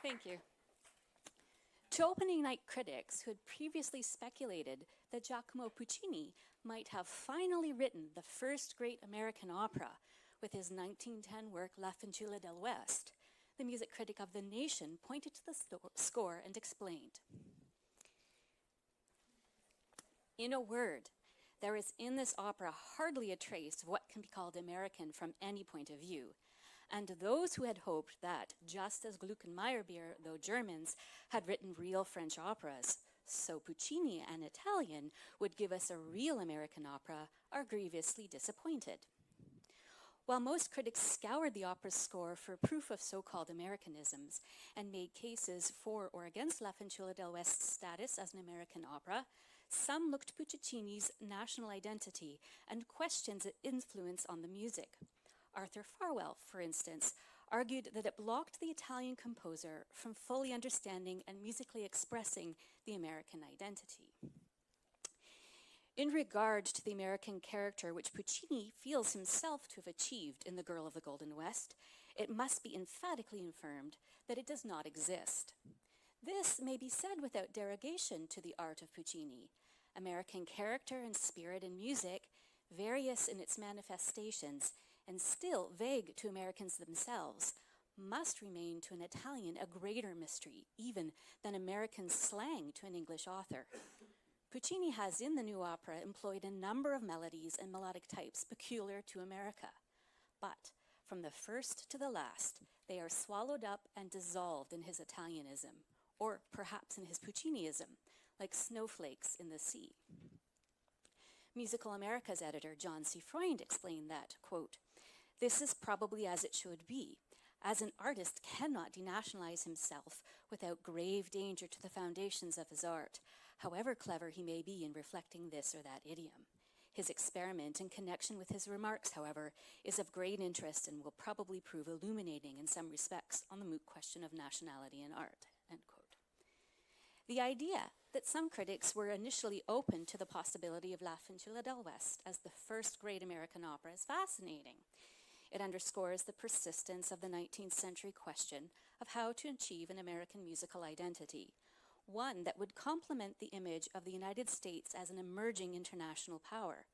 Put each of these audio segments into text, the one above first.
Thank you. To opening night critics who had previously speculated that Giacomo Puccini might have finally written the first great American opera with his 1910 work La Fanciulla del West, the music critic of The Nation pointed to the score and explained. In a word, there is in this opera hardly a trace of what can be called American from any point of view. And those who had hoped that, just as Gluck and Meyerbeer, though Germans, had written real French operas, so Puccini, an Italian, would give us a real American opera, are grievously disappointed. While most critics scoured the opera's score for proof of so-called Americanisms and made cases for or against La Fanciulla del West's status as an American opera, some looked to Puccini's national identity and questioned its influence on the music. Arthur Farwell, for instance, argued that it blocked the Italian composer from fully understanding and musically expressing the American identity. In regard to the American character which Puccini feels himself to have achieved in The Girl of the Golden West, it must be emphatically affirmed that it does not exist. This may be said without derogation to the art of Puccini. American character and spirit in music, various in its manifestations, and still vague to Americans themselves, must remain to an Italian a greater mystery, even than American slang to an English author. Puccini has in the new opera employed a number of melodies and melodic types peculiar to America, but from the first to the last, they are swallowed up and dissolved in his Italianism, or perhaps in his Pucciniism, like snowflakes in the sea. Musical America's editor, John C. Freund, explained that, quote, "This is probably as it should be, as an artist cannot denationalize himself without grave danger to the foundations of his art, however clever he may be in reflecting this or that idiom. His experiment in connection with his remarks, however, is of great interest and will probably prove illuminating in some respects on the moot question of nationality in art," end quote. The idea that some critics were initially open to the possibility of La Fanciulla del West as the first great American opera is fascinating. It underscores the persistence of the 19th century question of how to achieve an American musical identity, one that would complement the image of the United States as an emerging international power.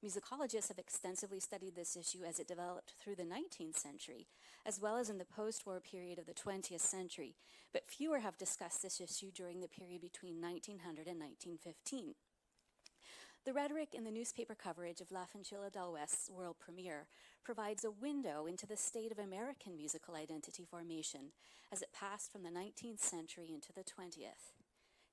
Musicologists have extensively studied this issue as it developed through the 19th century, as well as in the post-war period of the 20th century, but fewer have discussed this issue during the period between 1900 and 1915. The rhetoric in the newspaper coverage of La Fanciulla del West's world premiere provides a window into the state of American musical identity formation as it passed from the 19th century into the 20th.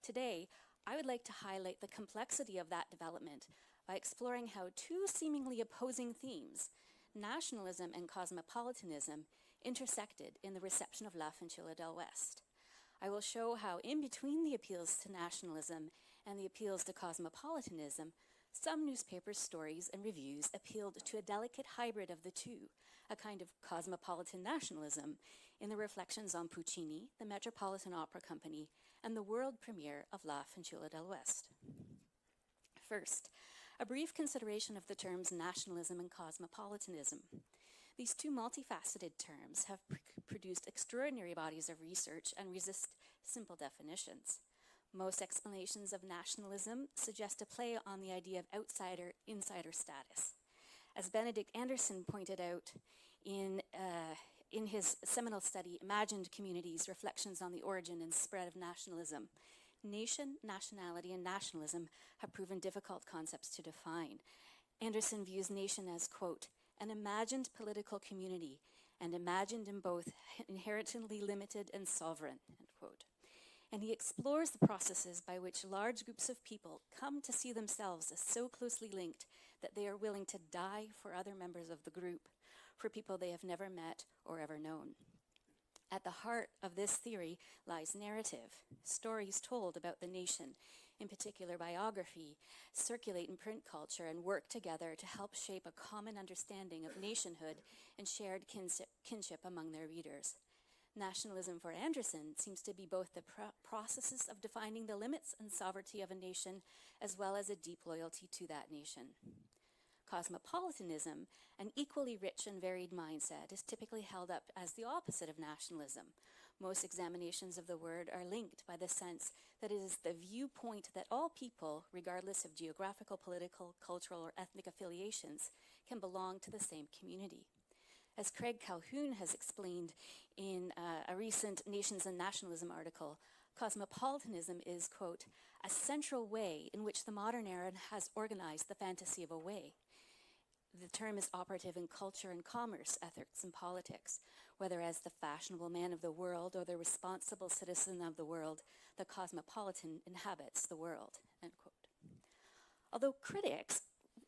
Today, I would like to highlight the complexity of that development by exploring how two seemingly opposing themes, nationalism and cosmopolitanism, intersected in the reception of La Fanciulla del West. I will show how in between the appeals to nationalism and the appeals to cosmopolitanism, some newspapers' stories and reviews appealed to a delicate hybrid of the two, a kind of cosmopolitan nationalism, in the reflections on Puccini, the Metropolitan Opera Company, and the world premiere of La Fanciulla del West. First, a brief consideration of the terms nationalism and cosmopolitanism. These two multifaceted terms have produced extraordinary bodies of research and resist simple definitions. Most explanations of nationalism suggest a play on the idea of outsider-insider status. As Benedict Anderson pointed out in his seminal study, Imagined Communities, Reflections on the Origin and Spread of Nationalism, nation, nationality, and nationalism have proven difficult concepts to define. Anderson views nation as, quote, "an imagined political community, and imagined in both inherently limited and sovereign," end quote. And he explores the processes by which large groups of people come to see themselves as so closely linked that they are willing to die for other members of the group, for people they have never met or ever known. At the heart of this theory lies narrative. Stories told about the nation, in particular biography, circulate in print culture and work together to help shape a common understanding of nationhood and shared kinship among their readers. Nationalism for Anderson seems to be both the processes of defining the limits and sovereignty of a nation, as well as a deep loyalty to that nation. Cosmopolitanism, an equally rich and varied mindset, is typically held up as the opposite of nationalism. Most examinations of the word are linked by the sense that it is the viewpoint that all people, regardless of geographical, political, cultural, or ethnic affiliations, can belong to the same community. As Craig Calhoun has explained in a recent Nations and Nationalism article, cosmopolitanism is, quote, a central way in which the modern era has organized the fantasy of a way. The term is operative in culture and commerce, ethics and politics, whether as the fashionable man of the world or the responsible citizen of the world, the cosmopolitan inhabits the world, end quote. Although critics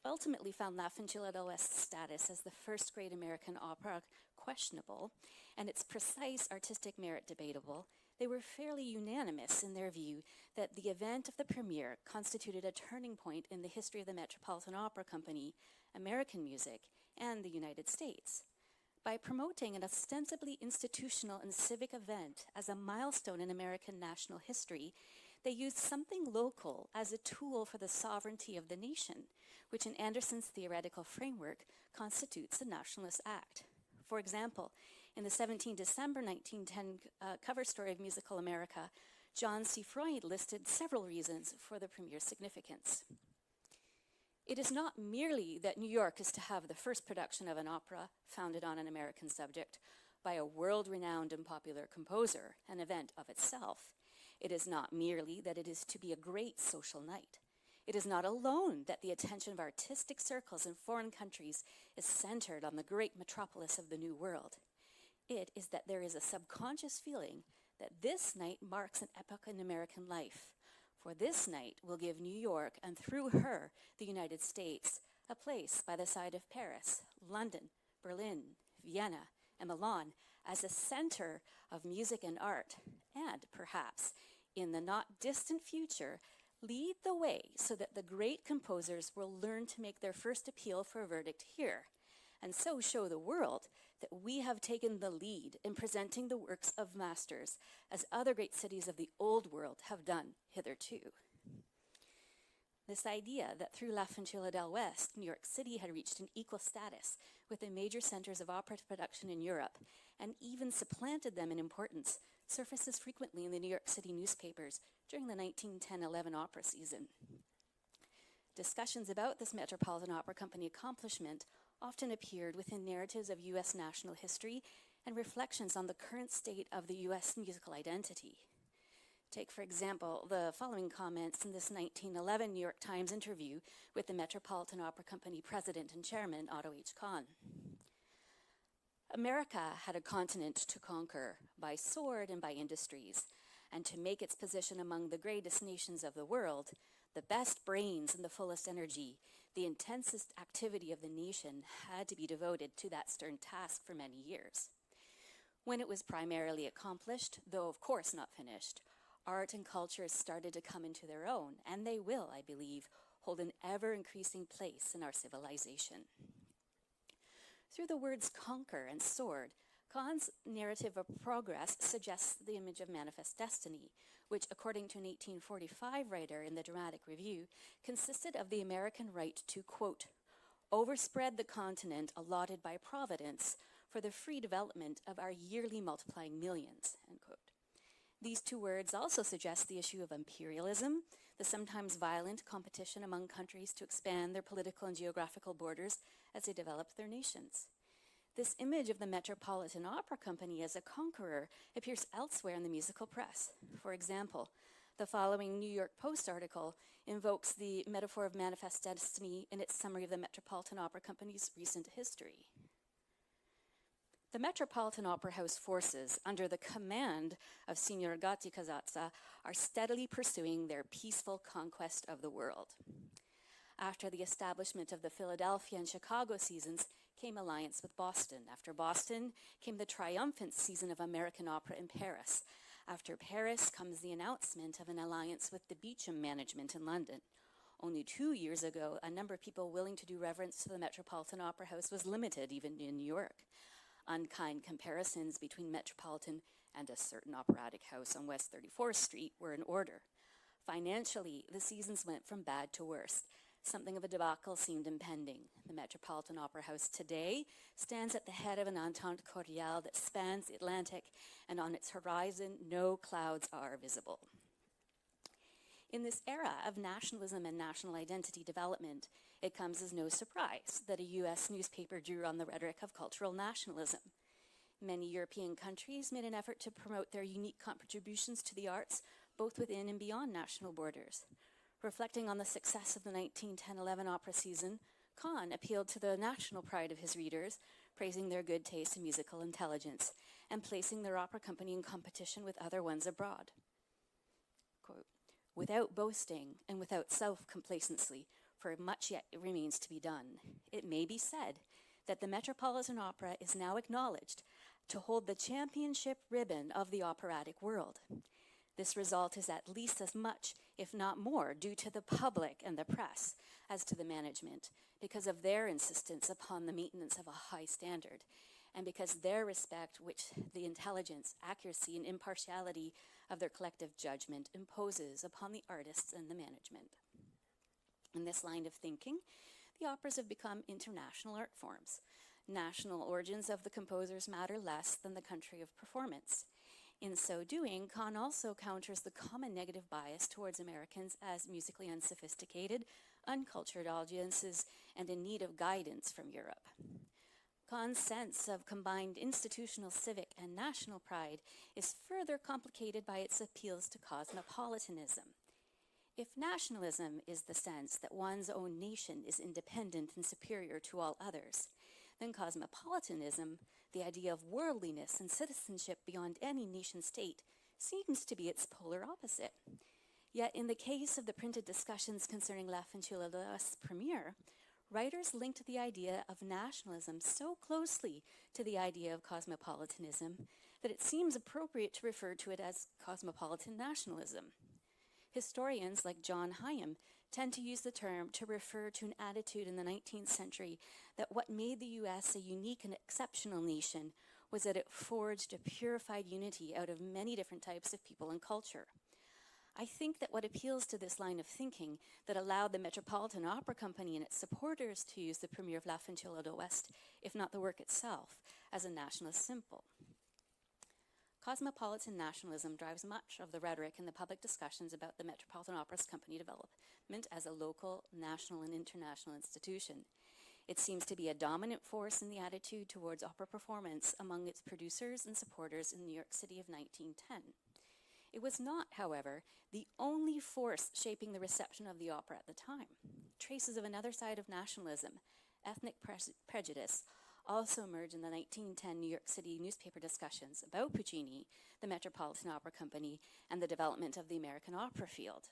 ultimately found La Fanciulla del West's status as the first great American opera questionable and its precise artistic merit debatable, they were fairly unanimous in their view that the event of the premiere constituted a turning point in the history of the Metropolitan Opera Company, American music, and the United States. By promoting an ostensibly institutional and civic event as a milestone in American national history, they used something local as a tool for the sovereignty of the nation, which in Anderson's theoretical framework constitutes a nationalist act. For example, in the 17 December 1910 cover story of Musical America, John C. Freud listed several reasons for the premiere's significance. It is not merely that New York is to have the first production of an opera founded on an American subject by a world-renowned and popular composer, an event of itself. It is not merely that it is to be a great social night. It is not alone that the attention of artistic circles in foreign countries is centered on the great metropolis of the New World. It is that there is a subconscious feeling that this night marks an epoch in American life. For this night will give New York, and through her, the United States, a place by the side of Paris, London, Berlin, Vienna, and Milan as a center of music and art, and perhaps, in the not distant future, lead the way so that the great composers will learn to make their first appeal for a verdict here, and so show the world that we have taken the lead in presenting the works of masters as other great cities of the old world have done hitherto. This idea that through La Fanciulla del West, New York City had reached an equal status with the major centers of opera production in Europe, and even supplanted them in importance, surfaces frequently in the New York City newspapers during the 1910-11 opera season. Discussions about this Metropolitan Opera Company accomplishment often appeared within narratives of U.S. national history and reflections on the current state of the U.S. musical identity. Take, for example, the following comments in this 1911 New York Times interview with the Metropolitan Opera Company president and chairman, Otto H. Kahn. America had a continent to conquer by sword and by industries, and to make its position among the greatest nations of the world, the best brains and the fullest energy, the intensest activity of the nation had to be devoted to that stern task for many years. When it was primarily accomplished, though of course not finished, art and culture started to come into their own, and they will, I believe, hold an ever-increasing place in our civilization. Through the words conquer and sword, Kahn's narrative of progress suggests the image of manifest destiny, which, according to an 1845 writer in the Dramatic Review, consisted of the American right to, quote, overspread the continent allotted by Providence for the free development of our yearly multiplying millions, end quote. These two words also suggest the issue of imperialism, the sometimes violent competition among countries to expand their political and geographical borders as they develop their nations. This image of the Metropolitan Opera Company as a conqueror appears elsewhere in the musical press. For example, the following New York Post article invokes the metaphor of manifest destiny in its summary of the Metropolitan Opera Company's recent history. The Metropolitan Opera House forces, under the command of Signor Gatti Casazza, are steadily pursuing their peaceful conquest of the world. After the establishment of the Philadelphia and Chicago seasons came alliance with Boston. After Boston came the triumphant season of American opera in Paris. After Paris comes the announcement of an alliance with the Beecham management in London. Only 2 years ago, a number of people willing to do reverence to the Metropolitan Opera House was limited, even in New York. Unkind comparisons between Metropolitan and a certain operatic house on West 34th Street were in order. Financially, the seasons went from bad to worse. Something of a debacle seemed impending. The Metropolitan Opera House today stands at the head of an entente cordiale that spans the Atlantic, and on its horizon, no clouds are visible. In this era of nationalism and national identity development, it comes as no surprise that a US newspaper drew on the rhetoric of cultural nationalism. Many European countries made an effort to promote their unique contributions to the arts, both within and beyond national borders. Reflecting on the success of the 1910-11 opera season, Kahn appealed to the national pride of his readers, praising their good taste and musical intelligence, and placing their opera company in competition with other ones abroad. Quote, "Without boasting and without self-complacency, for much yet remains to be done, it may be said that the Metropolitan Opera is now acknowledged to hold the championship ribbon of the operatic world. This result is at least as much, if not more, due to the public and the press as to the management, because of their insistence upon the maintenance of a high standard, and because their respect which the intelligence, accuracy, and impartiality of their collective judgment imposes upon the artists and the management." In this line of thinking, the operas have become international art forms. National origins of the composers matter less than the country of performance. In so doing, Kahn also counters the common negative bias towards Americans as musically unsophisticated, uncultured audiences and in need of guidance from Europe. Kahn's sense of combined institutional, civic, and national pride is further complicated by its appeals to cosmopolitanism. If nationalism is the sense that one's own nation is independent and superior to all others, then cosmopolitanism, the idea of worldliness and citizenship beyond any nation state, seems to be its polar opposite. Yet in the case of the printed discussions concerning La Fanciulla d'Ost premiere, writers linked the idea of nationalism so closely to the idea of cosmopolitanism that it seems appropriate to refer to it as cosmopolitan nationalism. Historians like John Hyam tend to use the term to refer to an attitude in the 19th century that what made the US a unique and exceptional nation was that it forged a purified unity out of many different types of people and culture. I think that what appeals to this line of thinking that allowed the Metropolitan Opera Company and its supporters to use the premiere of La Fanciulla d'Ost, if not the work itself, as a nationalist symbol. Cosmopolitan nationalism drives much of the rhetoric in the public discussions about the Metropolitan Opera Company development as a local, national, and international institution. It seems to be a dominant force in the attitude towards opera performance among its producers and supporters in New York City of 1910. It was not, however, the only force shaping the reception of the opera at the time. Traces of another side of nationalism, ethnic prejudice, also emerged in the 1910 New York City newspaper discussions about Puccini, the Metropolitan Opera Company, and the development of the American opera field.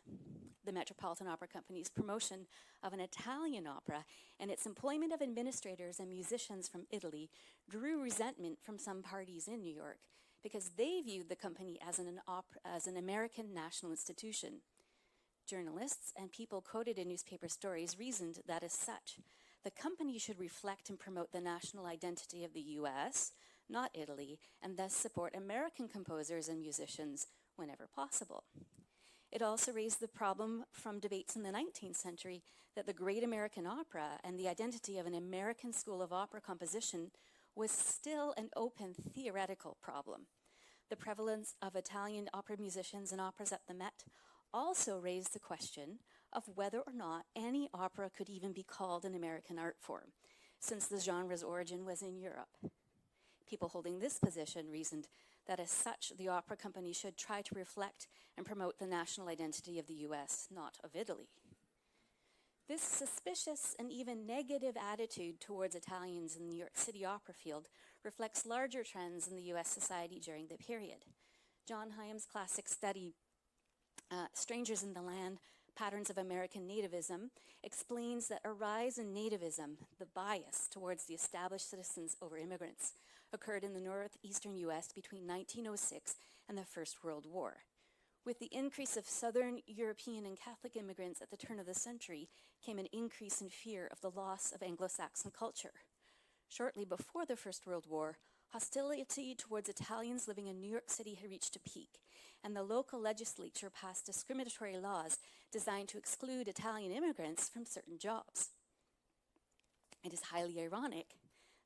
The Metropolitan Opera Company's promotion of an Italian opera and its employment of administrators and musicians from Italy drew resentment from some parties in New York because they viewed the company as an American national institution. Journalists and people quoted in newspaper stories reasoned that as such, the company should reflect and promote the national identity of the US, not Italy, and thus support American composers and musicians whenever possible. It also raised the problem from debates in the 19th century that the great American opera and the identity of an American school of opera composition was still an open theoretical problem. The prevalence of Italian opera musicians and operas at the Met also raised the question of whether or not any opera could even be called an American art form, since the genre's origin was in Europe. People holding this position reasoned that as such, the opera company should try to reflect and promote the national identity of the US, not of Italy. This suspicious and even negative attitude towards Italians in the New York City opera field reflects larger trends in the US society during the period. John Hyam's classic study, Strangers in the Land, Patterns of American Nativism, explains that a rise in nativism, the bias towards the established citizens over immigrants, occurred in the northeastern US between 1906 and the First World War. With the increase of Southern European and Catholic immigrants at the turn of the century came an increase in fear of the loss of Anglo-Saxon culture. Shortly before the First World War, Hostility towards Italians living in New York City had reached a peak, and the local legislature passed discriminatory laws designed to exclude Italian immigrants from certain jobs. It is highly ironic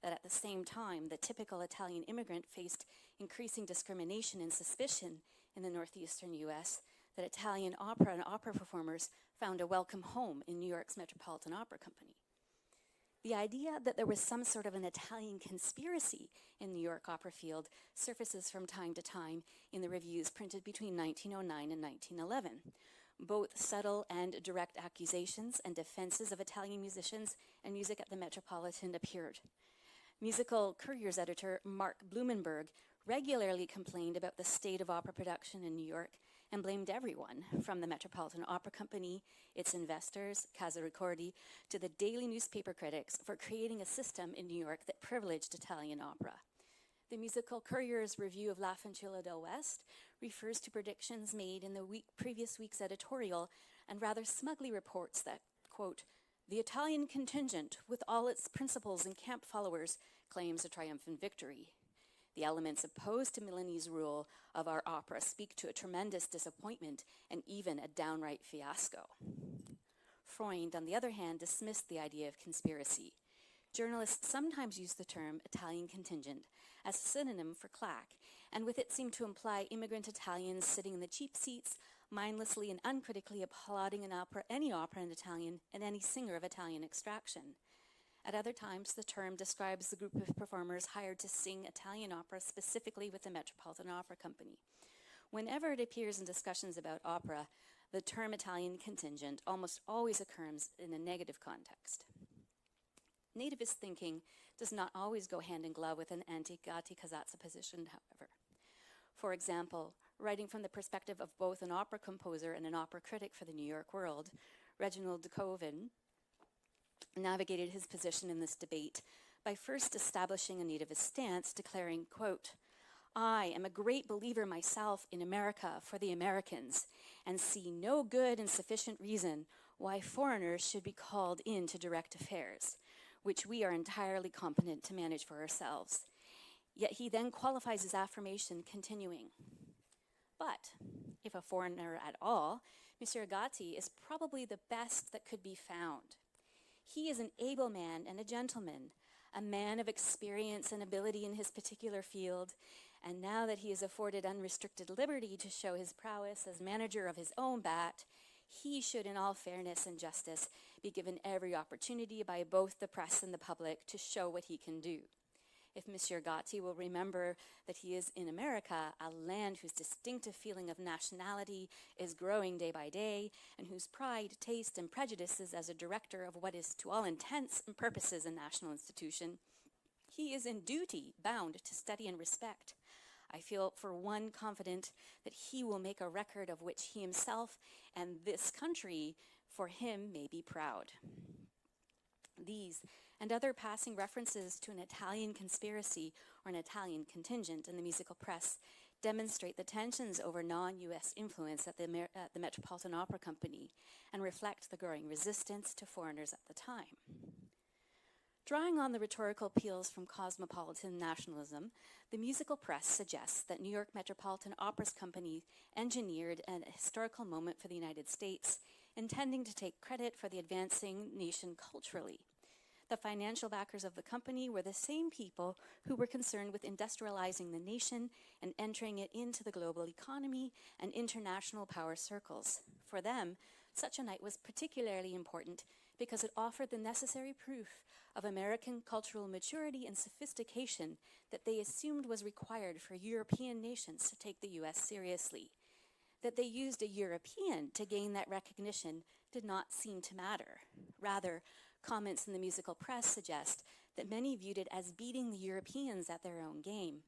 that at the same time, the typical Italian immigrant faced increasing discrimination and suspicion in the northeastern US, that Italian opera and opera performers found a welcome home in New York's Metropolitan Opera Company. The idea that there was some sort of an Italian conspiracy in New York opera field surfaces from time to time in the reviews printed between 1909 and 1911. Both subtle and direct accusations and defenses of Italian musicians and music at the Metropolitan appeared. Musical Courier's editor Mark Blumenberg regularly complained about the state of opera production in New York and blamed everyone, from the Metropolitan Opera Company, its investors, Casa Ricordi, to the daily newspaper critics for creating a system in New York that privileged Italian opera. The Musical Courier's review of La Fanciulla del West refers to predictions made in the previous week's editorial and rather smugly reports that, quote, "The Italian contingent, with all its principles and camp followers, claims a triumphant victory. The elements opposed to Milanese rule of our opera speak to a tremendous disappointment and even a downright fiasco." Freund, on the other hand, dismissed the idea of conspiracy. Journalists sometimes use the term Italian contingent as a synonym for claque, and with it seem to imply immigrant Italians sitting in the cheap seats, mindlessly and uncritically applauding any opera in Italian and any singer of Italian extraction. At other times, the term describes the group of performers hired to sing Italian opera specifically with the Metropolitan Opera Company. Whenever it appears in discussions about opera, the term Italian contingent almost always occurs in a negative context. Nativist thinking does not always go hand in glove with an anti-Gatti-Casazza position, however. For example, writing from the perspective of both an opera composer and an opera critic for the New York World, Reginald de Koven navigated his position in this debate by first establishing a nativist stance, declaring, quote, "I am a great believer myself in America for the Americans and see no good and sufficient reason why foreigners should be called in to direct affairs, which we are entirely competent to manage for ourselves." Yet he then qualifies his affirmation, continuing, "But if a foreigner at all, Monsieur Gatti is probably the best that could be found. He is an able man and a gentleman, a man of experience and ability in his particular field, and now that he is afforded unrestricted liberty to show his prowess as manager of his own bat, he should, in all fairness and justice, be given every opportunity by both the press and the public to show what he can do. If Monsieur Gatti will remember that he is in America, a land whose distinctive feeling of nationality is growing day by day, and whose pride, taste, and prejudices as a director of what is to all intents and purposes a national institution, he is in duty bound to study and respect. I feel for one confident that he will make a record of which he himself and this country for him may be proud." These and other passing references to an Italian conspiracy or an Italian contingent in the musical press demonstrate the tensions over non-US influence at the Metropolitan Opera Company and reflect the growing resistance to foreigners at the time. Drawing on the rhetorical appeals from Cosmopolitan nationalism, the musical press suggests that New York Metropolitan Opera Company engineered an historical moment for the United States, intending to take credit for the advancing nation culturally. The financial backers of the company were the same people who were concerned with industrializing the nation and entering it into the global economy and international power circles. For them, such a night was particularly important because it offered the necessary proof of American cultural maturity and sophistication that they assumed was required for European nations to take the US seriously. That they used a European to gain that recognition did not seem to matter. Rather, comments in the musical press suggest that many viewed it as beating the Europeans at their own game.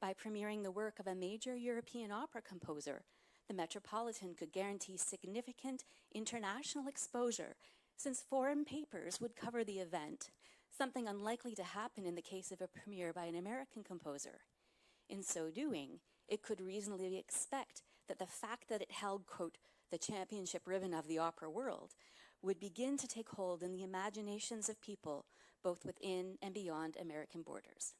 By premiering the work of a major European opera composer, the Metropolitan could guarantee significant international exposure, since foreign papers would cover the event, something unlikely to happen in the case of a premiere by an American composer. In so doing, it could reasonably expect that the fact that it held, quote, the championship ribbon of the opera world, would begin to take hold in the imaginations of people both within and beyond American borders.